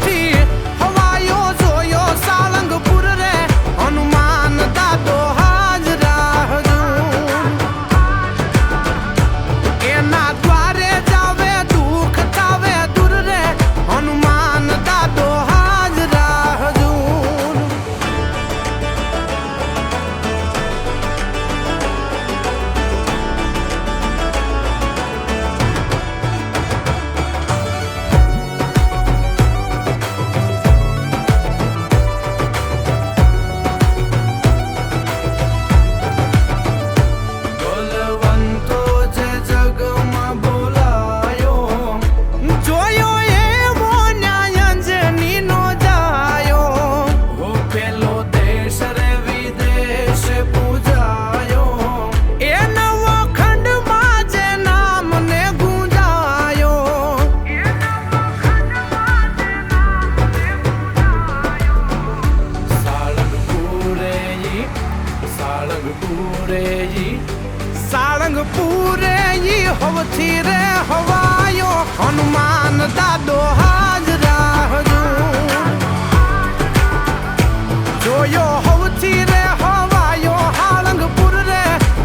थी हवायो जोयो सालंगपुर रे हनुमान दादो हाजरा हजूर एना द्वारे जावे दुख थावे दूर रे हनुमान दादो हाजरा हजूर सालंगपुरे जी होवथी रे हवायो हनुमान दादो हाजरा हजूर जोयो होवथी रे हवायो हालंगपुर रे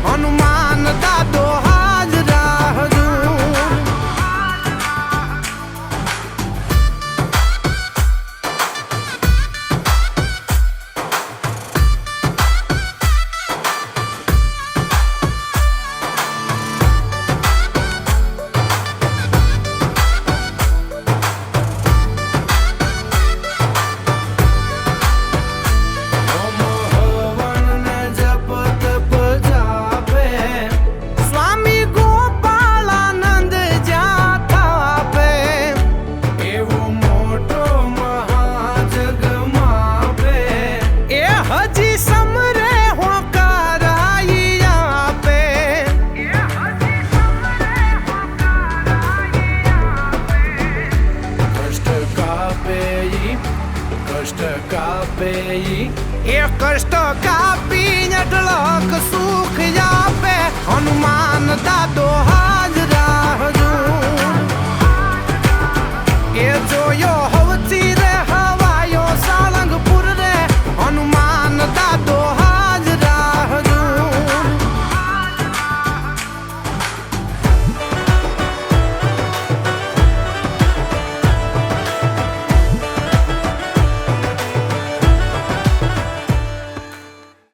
हनुमान दादो हाजरा हजूर कष्ट कापी नटलक सुख जापे हनुमान दादो हाज